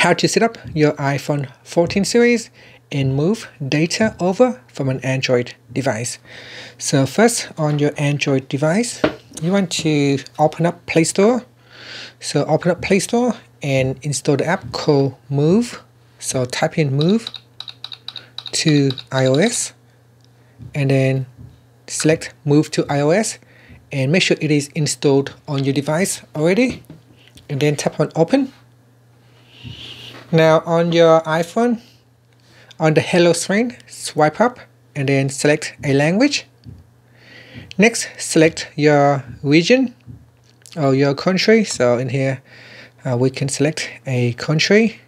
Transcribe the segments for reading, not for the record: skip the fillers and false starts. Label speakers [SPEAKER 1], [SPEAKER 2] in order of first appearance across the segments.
[SPEAKER 1] how to set up your iPhone 14 series and move data over from an Android device. So first, on your Android device, you want to open up Play Store. So open up Play Store and install the app called Move. So type in Move to iOS and then select Move to iOS and make sure it is installed on your device already, and then tap on Open. Now on your iPhone, on the Hello screen, swipe up and then select a language. Next, select your region or your country. So in here, we can select a country.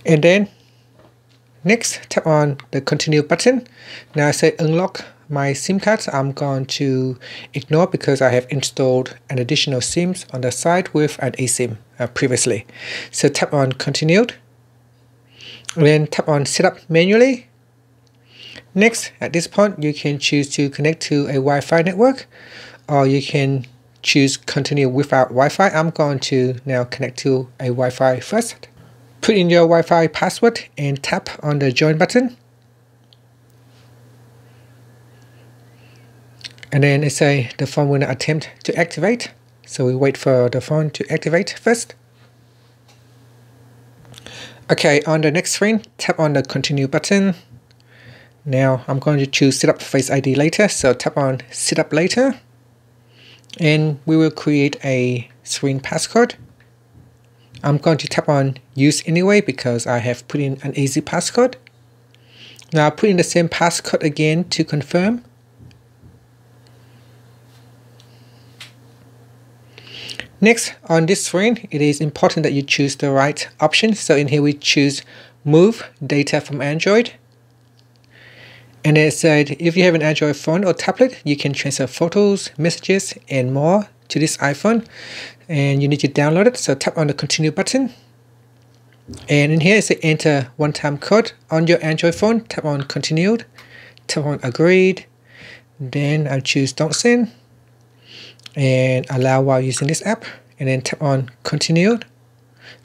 [SPEAKER 1] And then next, tap on the Continue button. Now I say unlock my SIM cards. I'm going to ignore because I have installed an additional SIMs on the side with an eSIM previously. So tap on Continued. And then tap on Setup manually. Next, at this point, you can choose to connect to a Wi-Fi network, or you can choose Continue without Wi-Fi. I'm going to now connect to a Wi-Fi first. Put in your Wi-Fi password and tap on the Join button. And then it says the phone will not attempt to activate. So we wait for the phone to activate first. Okay, on the next screen, tap on the Continue button. Now I'm going to choose Set up Face ID later. So tap on Set up later. And we will create a screen passcode. I'm going to tap on Use Anyway because I have put in an easy passcode. Now put in the same passcode again to confirm. Next, on this screen, it is important that you choose the right option. So in here we choose Move Data from Android. And it said if you have an Android phone or tablet, you can transfer photos, messages, and more to this iPhone. And you need to download it. So tap on the Continue button. And in here it says enter one-time code on your Android phone. Tap on Continued. Tap on Agreed. Then I'll choose Don't Send. And allow while using this app, and then tap on Continued.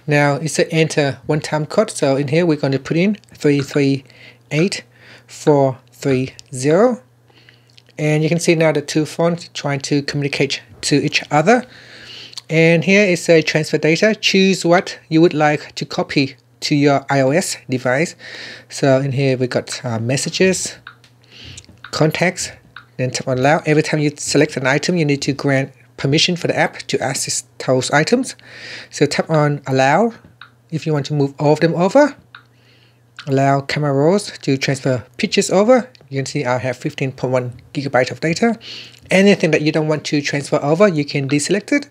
[SPEAKER 1] Now it says enter one-time code, so in here we're going to put in 338430, and you can see now the two phones trying to communicate to each other. And here it says transfer data. Choose what you would like to copy to your iOS device. So in here we got messages, contacts. Then tap on Allow. Every time you select an item, you need to grant permission for the app to access those items. So tap on Allow if you want to move all of them over. Allow camera rolls to transfer pictures over. You can see I have 15.1 gigabytes of data. Anything that you don't want to transfer over, you can deselect it.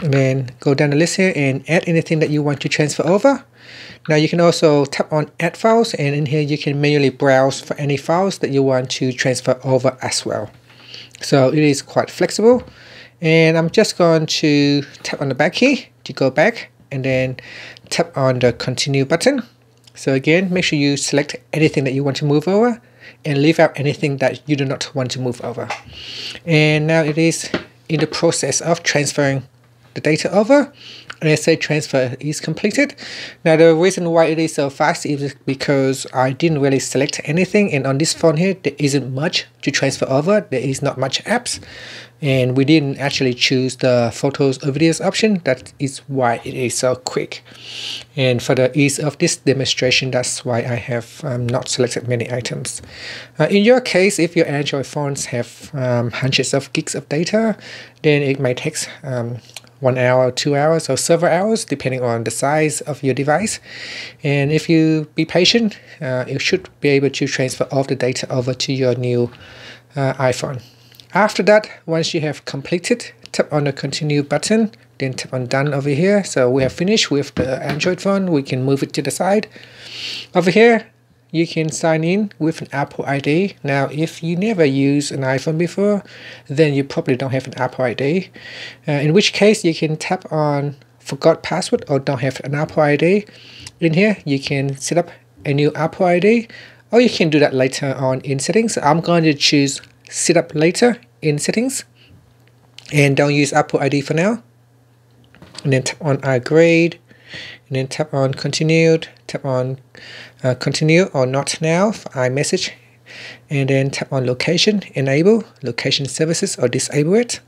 [SPEAKER 1] And then go down the list here and add anything that you want to transfer over. Now you can also tap on Add Files, and in here you can manually browse for any files that you want to transfer over as well. So it is quite flexible. And I'm just going to tap on the back key to go back, and then tap on the Continue button. So again, make sure you select anything that you want to move over and leave out anything that you do not want to move over. And now it is in the process of transferring the data over, and it says transfer is completed. Now the reason why it is so fast is because I didn't really select anything, and on this phone here there isn't much to transfer over. There is not much apps, and we didn't actually choose the photos or videos option. That is why it is so quick. And for the ease of this demonstration, that's why I have not selected many items. In your case, if your Android phones have hundreds of gigs of data, then it might take 1 hour, 2 hours, or several hours, depending on the size of your device. And if you be patient, you should be able to transfer all of the data over to your new iPhone. After that, once you have completed, tap on the Continue button, then tap on Done over here. So we have finished with the Android phone. We can move it to the side. Over here, you can sign in with an Apple ID. Now, if you never used an iPhone before, then you probably don't have an Apple ID. In which case, you can tap on Forgot Password or don't have an Apple ID. In here, you can set up a new Apple ID, or you can do that later on in settings. I'm going to choose Set up later in settings. And don't use Apple ID for now. And then tap on upgrade, and then tap on continued, tap on continue or not now for iMessage, and then tap on location, enable location services or disable it.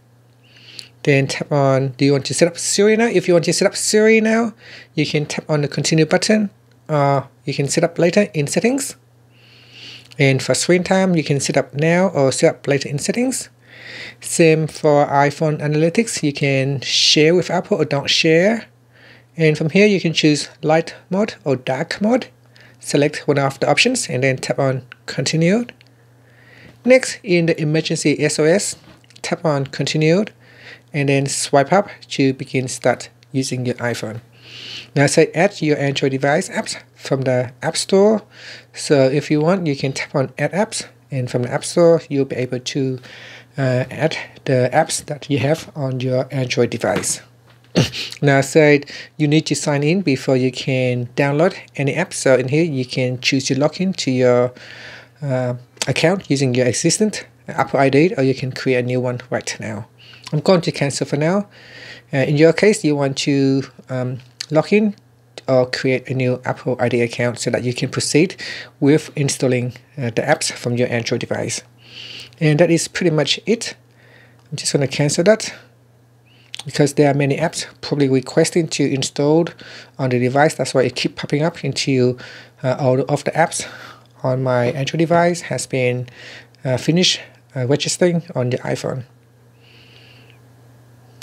[SPEAKER 1] Then tap on, do you want to set up Siri now? If you want to set up Siri now, you can tap on the continue button, or you can set up later in settings. And for screen time, you can set up now or set up later in settings. Same for iPhone analytics, you can share with Apple or don't share. And from here you can choose light mode or dark mode. Select one of the options and then tap on continued. Next, in the emergency SOS, tap on continued and then swipe up to begin start using your iPhone. Now say add your Android device apps from the App Store. So if you want, you can tap on add apps, and from the App Store you'll be able to add the apps that you have on your Android device. Now say you need to sign in before you can download any app. So in here you can choose to log in to your account using your existing Apple ID, or you can create a new one right now. I'm going to cancel for now. In your case, you want to log in or create a new Apple ID account so that you can proceed with installing the apps from your Android device. And that is pretty much it. I'm just going to cancel that because there are many apps probably requesting to install on the device. That's why it keeps popping up into all of the apps on my Android device has been finished registering on the iPhone.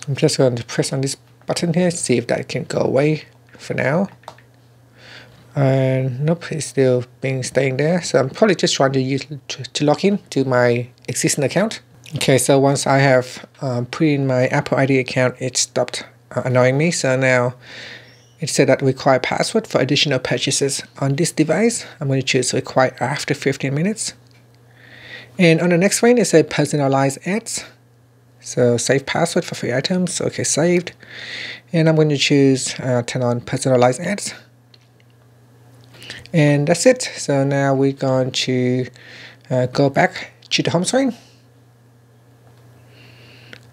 [SPEAKER 1] I'm just going to press on this button here, see if that can go away for now. And nope, it's still staying there. So I'm probably just trying to log in to my existing account. Okay, so once I have put in my Apple ID account, it stopped annoying me. So now it said that require password for additional purchases on this device. I'm going to choose require after 15 minutes. And on the next screen, it says personalized ads. So save password for free items. Okay, saved. And I'm going to choose turn on personalized ads. And that's it. So now we're going to go back to the home screen.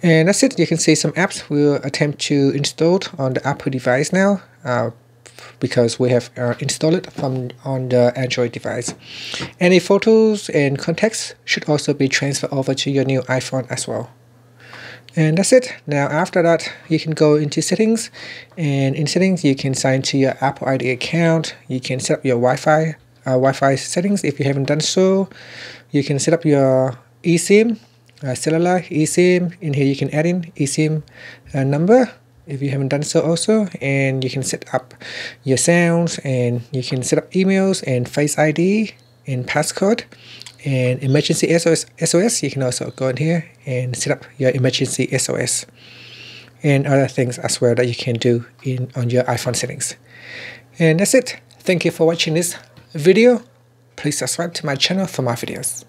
[SPEAKER 1] And that's it. You can see some apps we'll attempt to install on the Apple device now because we have installed it on the Android device. Any photos and contacts should also be transferred over to your new iPhone as well. And that's it. Now after that, you can go into settings, and in settings you can sign to your Apple ID account. You can set up your Wi-Fi settings if you haven't done so. You can set up your eSIM, cellular eSIM. In here you can add in eSIM number if you haven't done so also, and you can set up your sounds, and you can set up emails and Face ID and passcode. And emergency SOS, you can also go in here and set up your emergency SOS and other things as well that you can do on your iPhone settings. And that's it. Thank you for watching this video. Please subscribe to my channel for more videos.